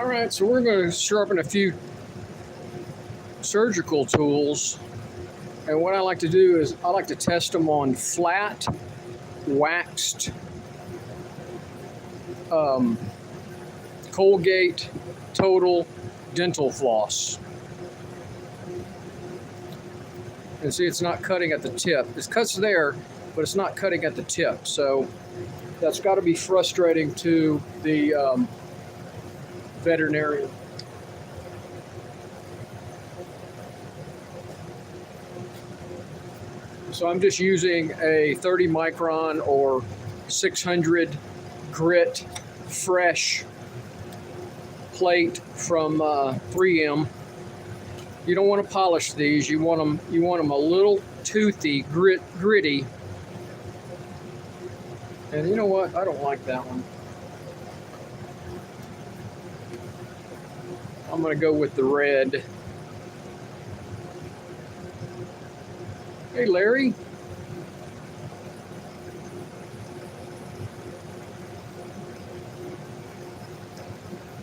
All right, so we're going to sharpen a few surgical tools. And what I like to do is I like to test them on flat, waxed, Colgate Total dental floss. And see, it's not cutting at the tip. It cuts there, but it's not cutting at the tip. So that's got to be frustrating to the veterinarian. So I'm just using a 30 micron or 600 grit fresh plate from 3M. You don't want to polish these. You want them a little toothy, gritty. And you know what? I don't like that one. I'm going to go with the red. Hey, Larry.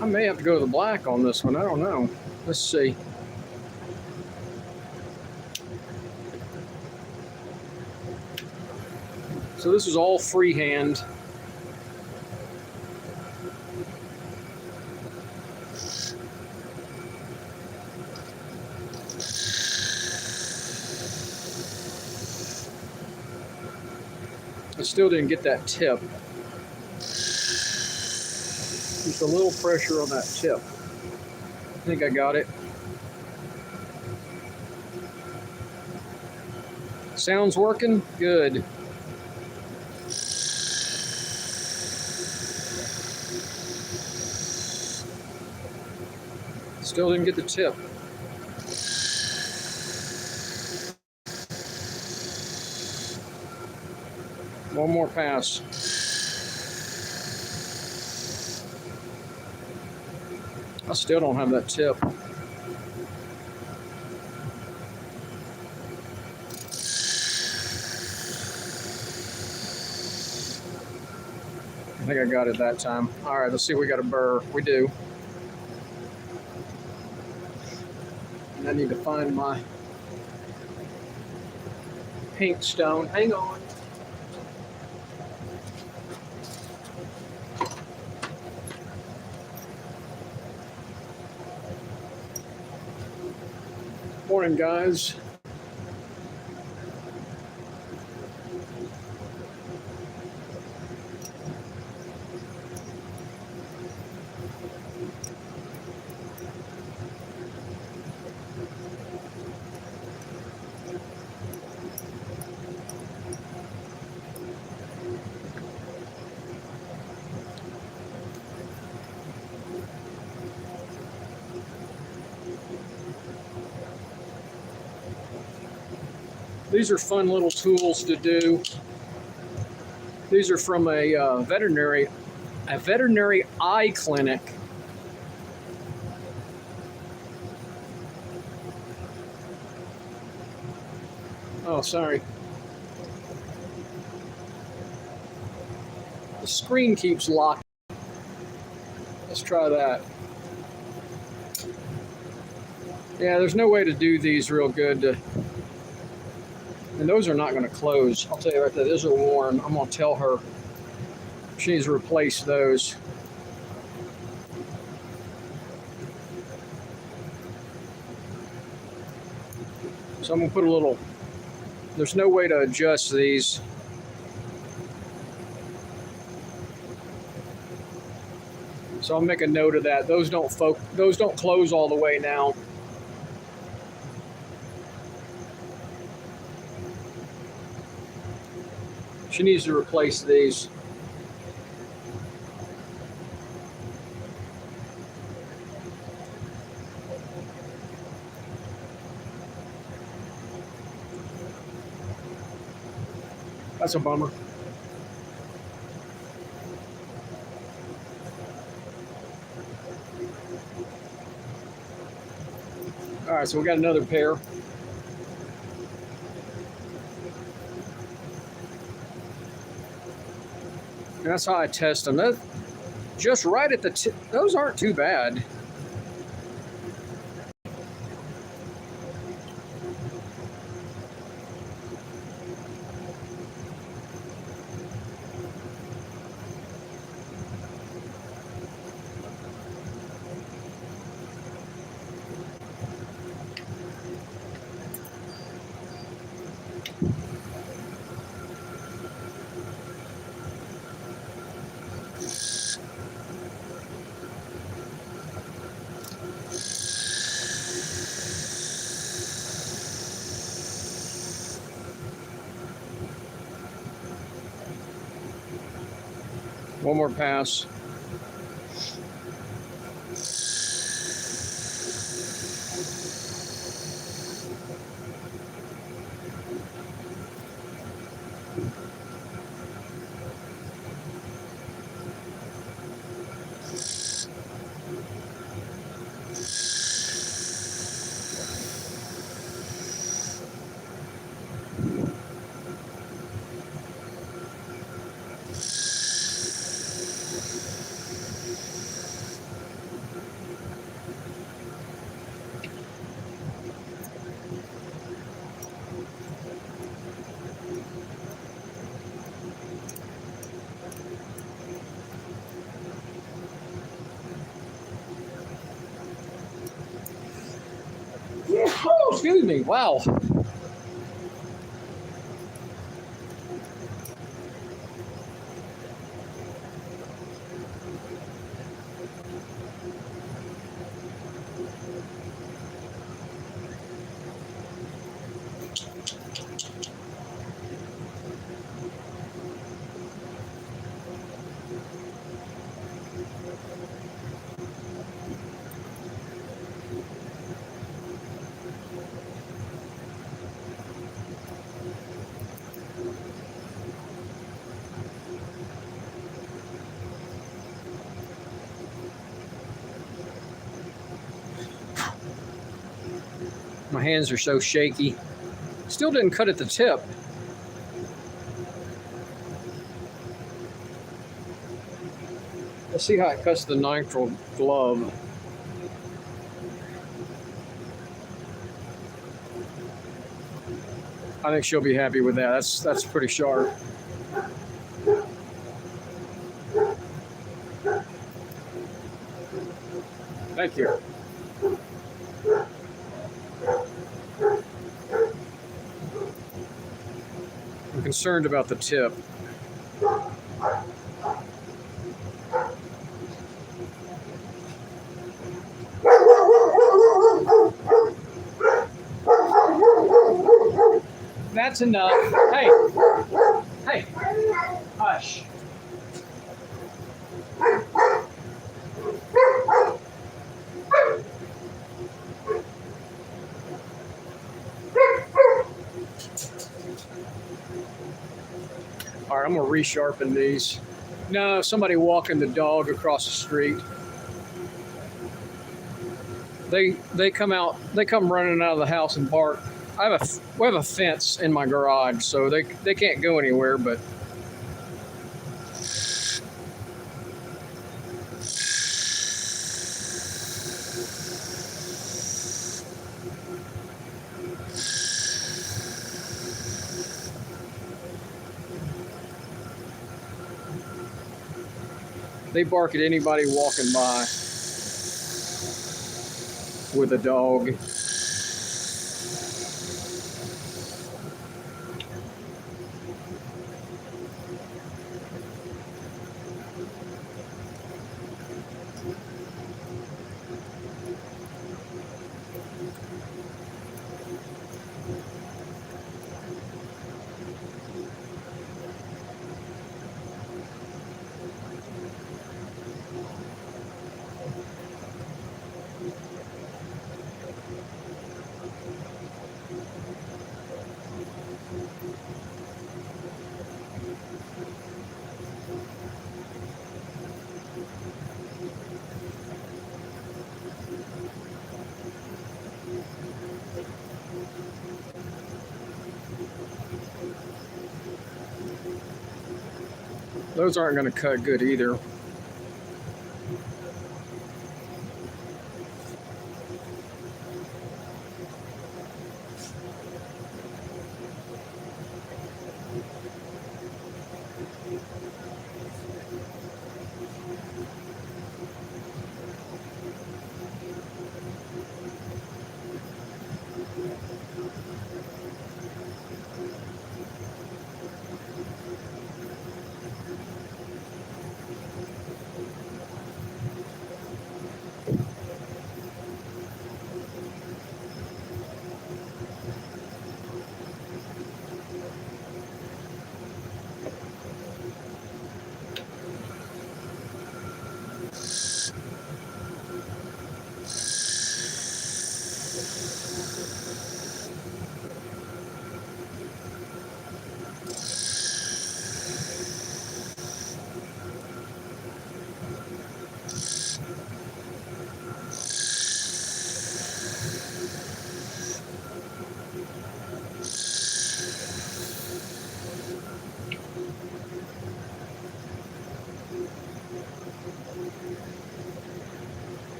I may have to go to the black on this one. I don't know. Let's see. So this is all freehand. I still didn't get that tip. Just a little pressure on that tip. I think I got it. Sounds working? Good. Still didn't get the tip. One more pass. I still don't have that tip. I think I got it that time. All right, let's see if we got a burr. We do. And I need to find my pink stone. Hang on. Morning, guys. These are fun little tools to do. These are from a veterinary eye clinic. Oh, sorry. The screen keeps locking. Let's try that. Yeah, there's no way to do these real good. And those are not going to close. I'll tell you right there, those are worn. I'm going to tell her she needs to replace those. So I'm going to put a little, there's no way to adjust these. So I'll make a note of that. Those don't close all the way now. She needs to replace these. That's a bummer. All right, so we got another pair. And that's how I test them. just right at the tip. Those aren't too bad. One more pass. Oh, excuse me. Wow. My hands are so shaky. Still didn't cut at the tip. Let's see how it cuts the nitrile glove. I think she'll be happy with that. That's pretty sharp. Thank you. I'm concerned about the tip. That's enough. Hey. Hey. Hush. All right, I'm gonna resharpen these. No, somebody walking the dog across the street. They come out. They come running out of the house and bark. We have a fence in my garage, so they can't go anywhere. But they bark at anybody walking by with a dog. Those aren't going to cut good either.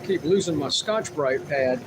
Keep losing my Scotch-Brite pad.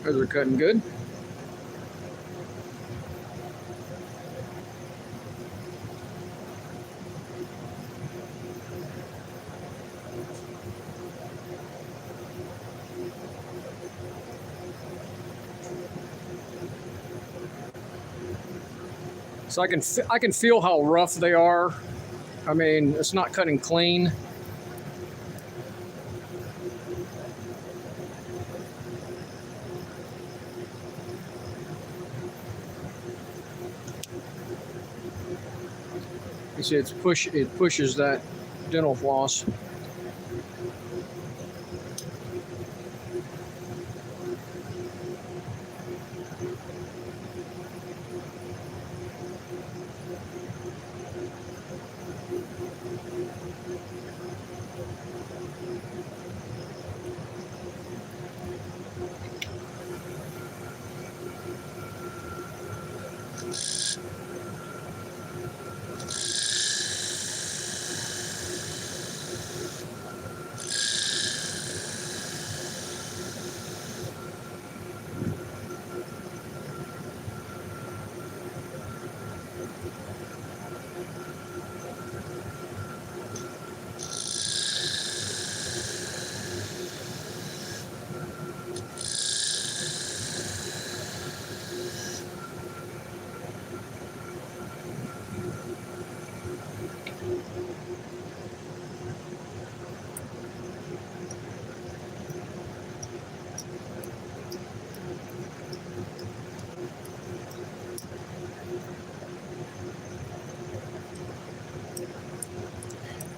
Those are cutting good. So I can feel how rough they are. I mean, it's not cutting clean. You see, it pushes that dental floss.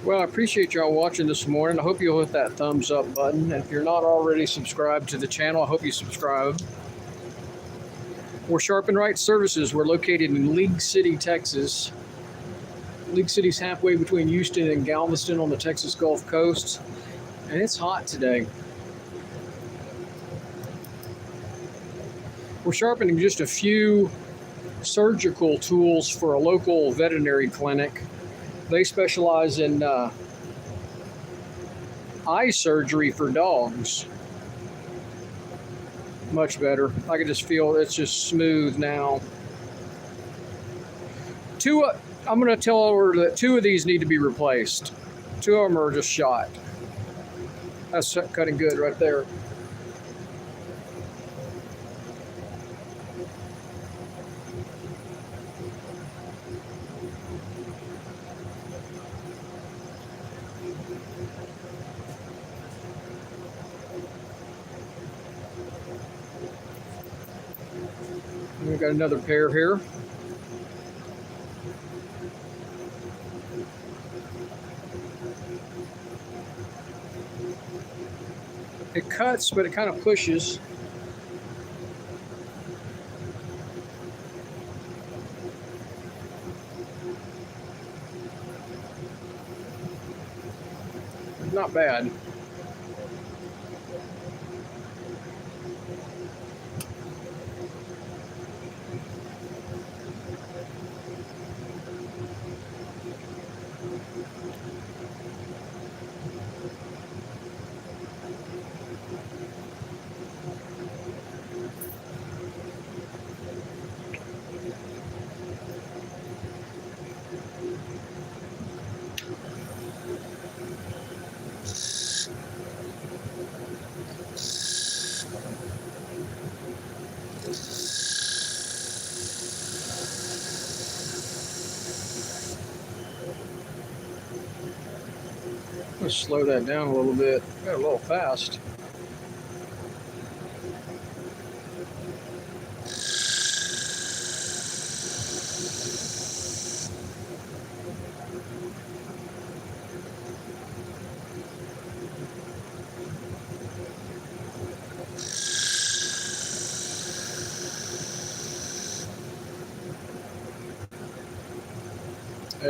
Well, I appreciate y'all watching this morning. I hope you'll hit that thumbs up button. And if you're not already subscribed to the channel, I hope you subscribe. We're Sharpen Right Services. We're located in League City, Texas. League City's halfway between Houston and Galveston on the Texas Gulf Coast. And it's hot today. We're sharpening just a few surgical tools for a local veterinary clinic. They specialize in eye surgery for dogs. Much better. I can just feel it's just smooth now. I'm going to tell her that 2 of these need to be replaced. 2 of them are just shot. That's cutting good right there. We've got another pair here. It cuts, but it kind of pushes. Not bad. Let's slow that down a little bit. Got a little fast.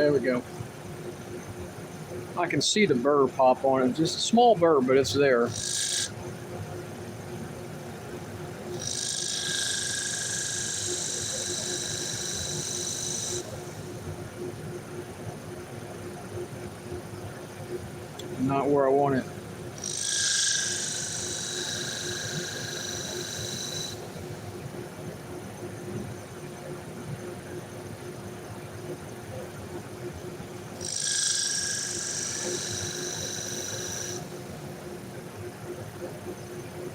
There we go. I can see the burr pop on it. Just a small burr, but it's there. Not where I want it.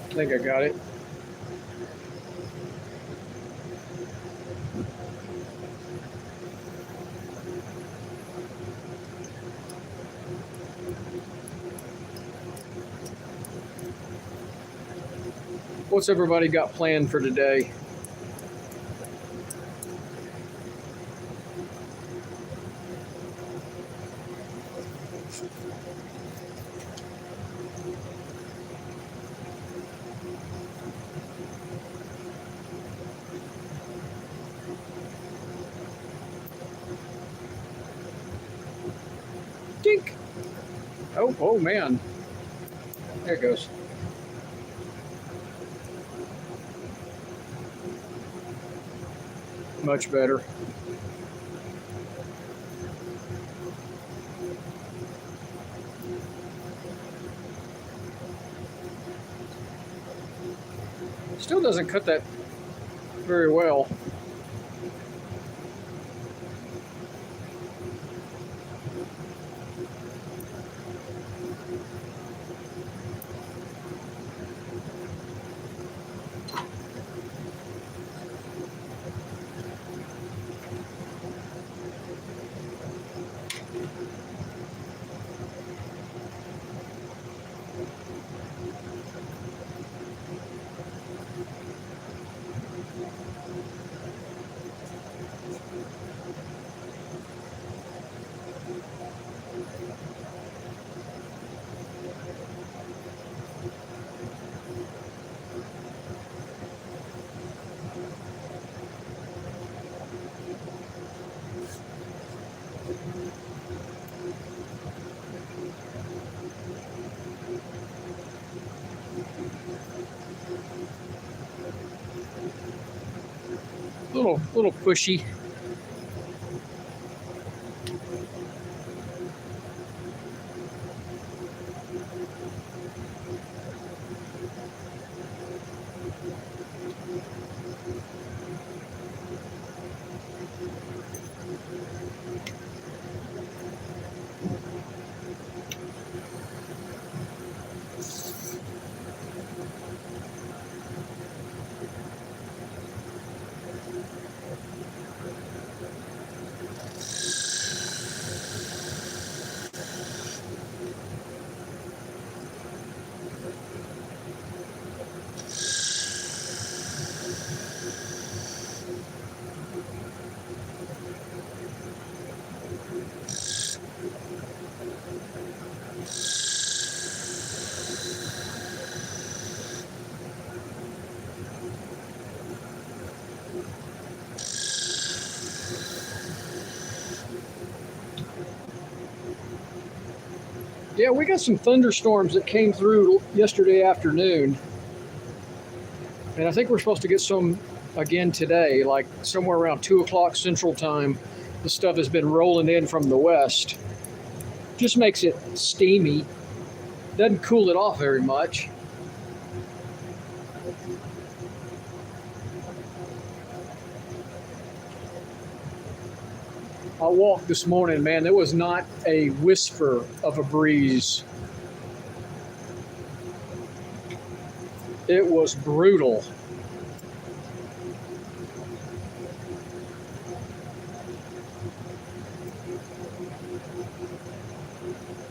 I think I got it. What's everybody got planned for today? Dink. Oh man. There it goes. Much better. Still doesn't cut that very well. Little pushy. Yeah, we got some thunderstorms that came through yesterday afternoon. And I think we're supposed to get some again today, like somewhere around 2 o'clock Central Time. The stuff has been rolling in from the west. Just makes it steamy. Doesn't cool it off very much. I walked this morning, man, there was not a whisper of a breeze. It was brutal.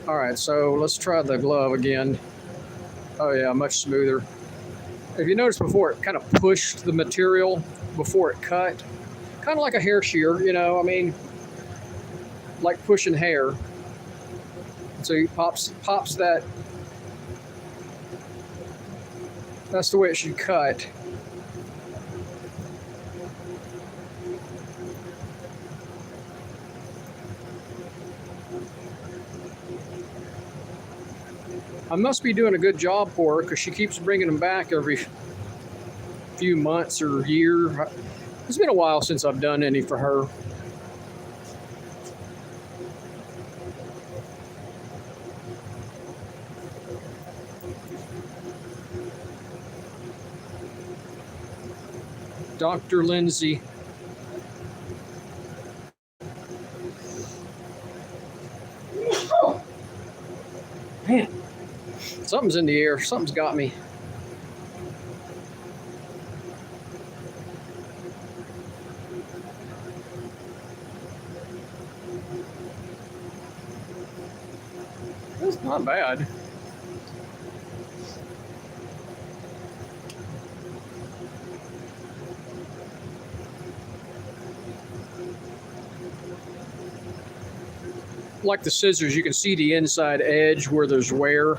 All right, so let's try the glove again. Oh yeah, much smoother. If you noticed before, it kind of pushed the material before it cut. Kind of like a hair shear, you know, I mean, like pushing hair. So he pops that. That's the way it should cut. I must be doing a good job for her because she keeps bringing them back every few months or year. It's been a while since I've done any for her. Dr. Lindsay. Man, something's in the air. Something's got me. That's not bad. Like the scissors, you can see the inside edge where there's wear.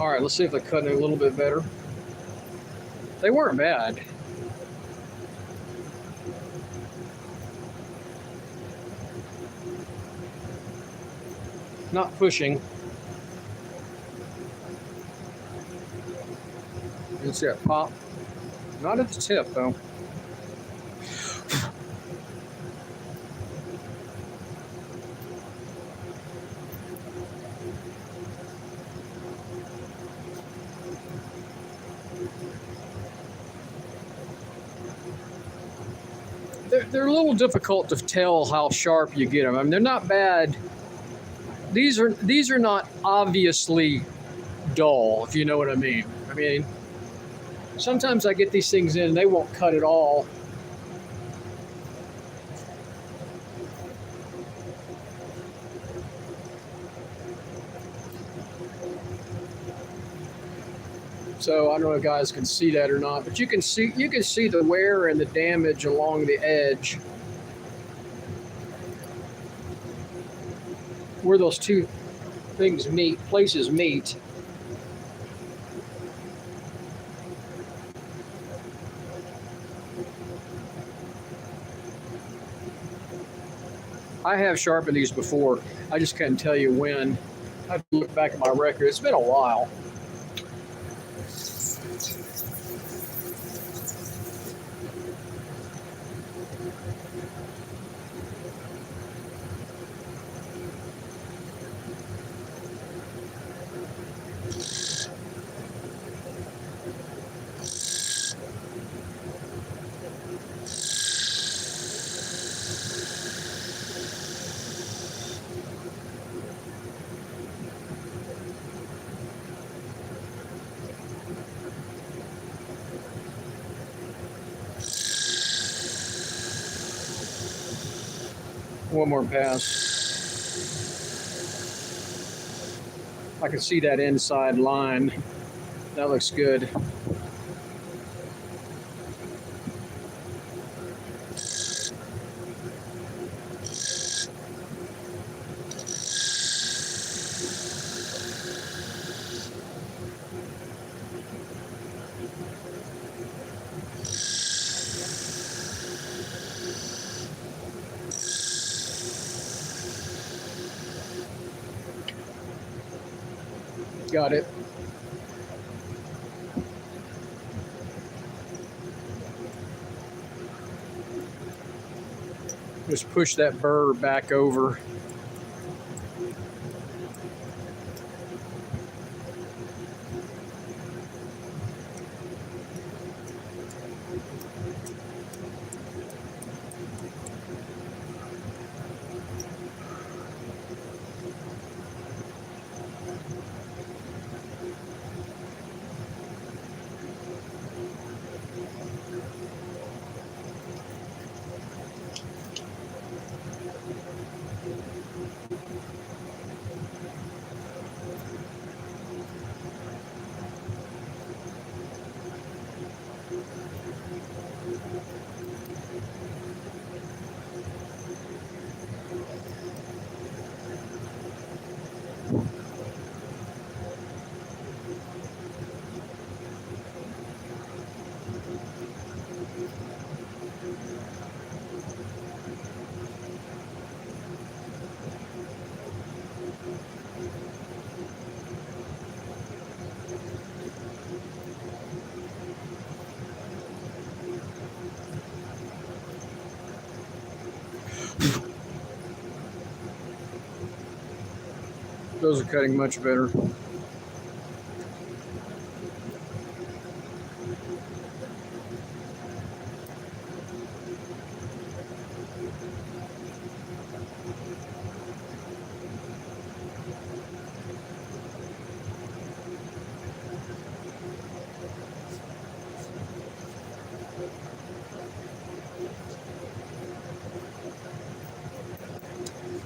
All right, let's see if they cut it a little bit better. They weren't bad. Not pushing. You can see that pop. Not at the tip, though. They're a little difficult to tell how sharp you get them. I mean, they're not bad. These are not obviously dull, if you know what I mean. I mean, sometimes I get these things in and they won't cut at all. So I don't know if guys can see that or not, but you can see the wear and the damage along the edge where those two things meet, places meet. I have sharpened these before. I just can't tell you when. I have to look back at my record. It's been a while. One more pass. I can see that inside line. That looks good. Got it. Just push that burr back over. Those are cutting much better.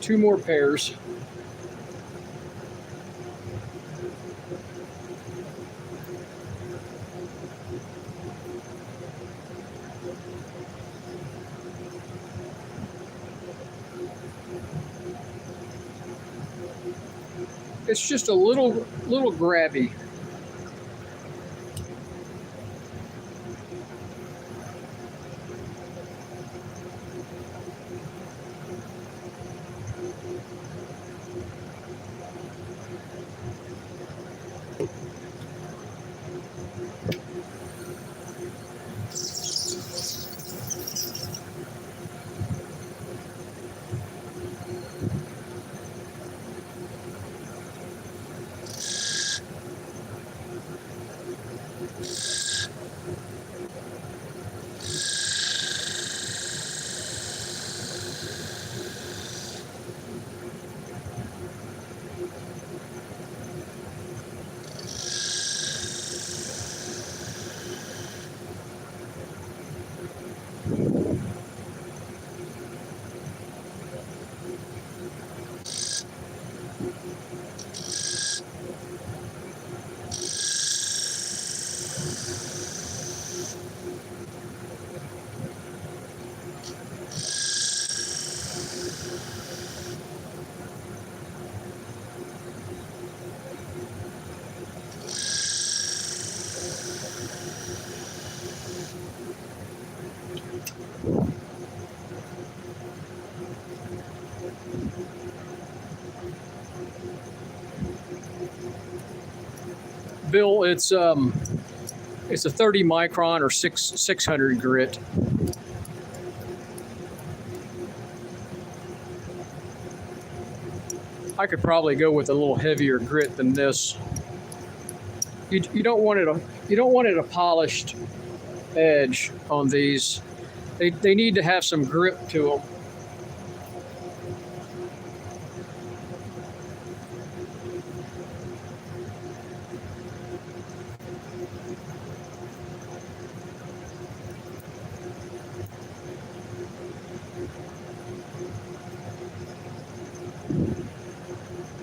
Two more pairs. It's just a little grabby. Bill, it's a 30 micron or 600 grit. I could probably go with a little heavier grit than this. You don't want it a polished edge on these. They need to have some grip to them.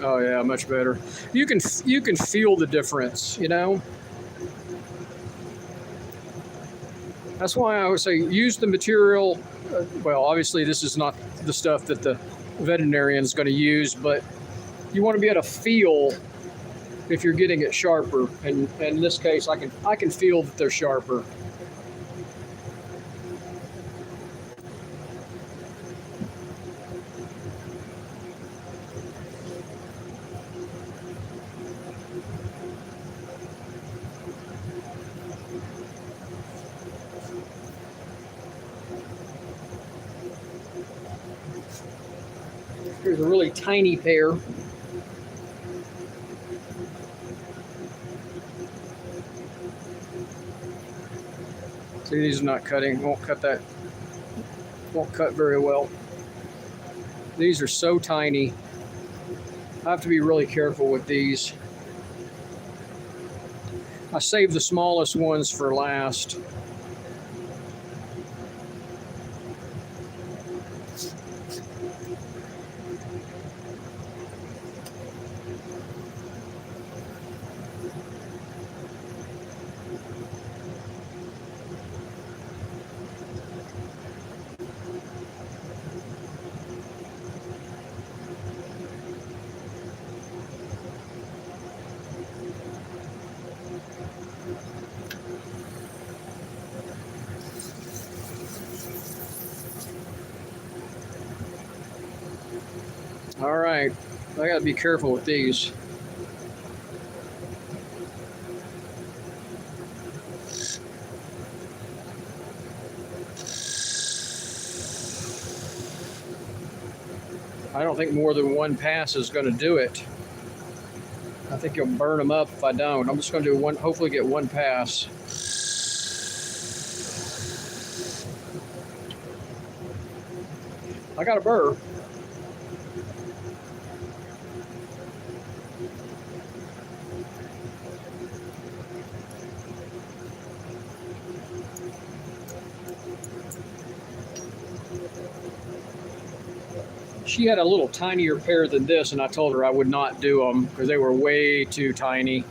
Oh yeah, much better. You can feel the difference, you know. That's why I would say use the material. Well, obviously this is not the stuff that the veterinarian is going to use, but you want to be able to feel if you're getting it sharper. And in this case, I can feel that they're sharper. Here's a really tiny pair. See, these are not cutting. Won't cut that. Won't cut very well. These are so tiny. I have to be really careful with these. I saved the smallest ones for last. All right, I gotta be careful with these. I don't think more than one pass is gonna do it. I think you'll burn them up if I don't. I'm just gonna do one, hopefully get one pass. I got a burr. She had a little tinier pair than this, and I told her I would not do them because they were way too tiny.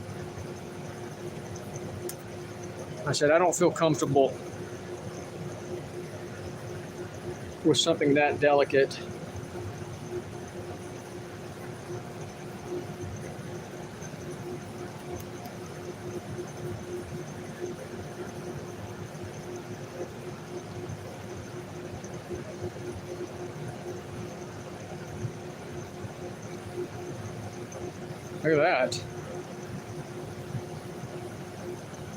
I said, I don't feel comfortable with something that delicate. Look at that.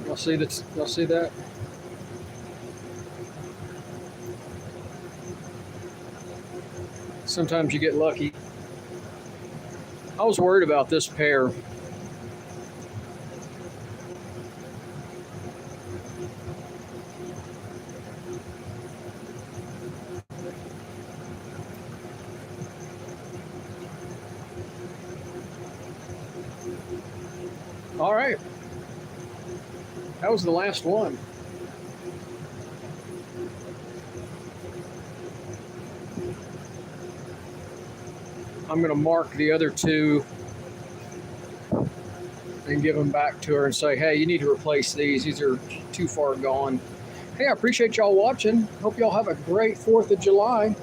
Y'all see that? Y'all see that? Sometimes you get lucky. I was worried about this pair. All right. That was the last one. I'm going to mark the other two and give them back to her and say, hey, you need to replace these. These are too far gone. Hey, I appreciate y'all watching. Hope y'all have a great 4th of July.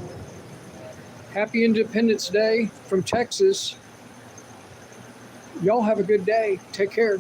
Happy Independence Day from Texas. Y'all have a good day. Take care.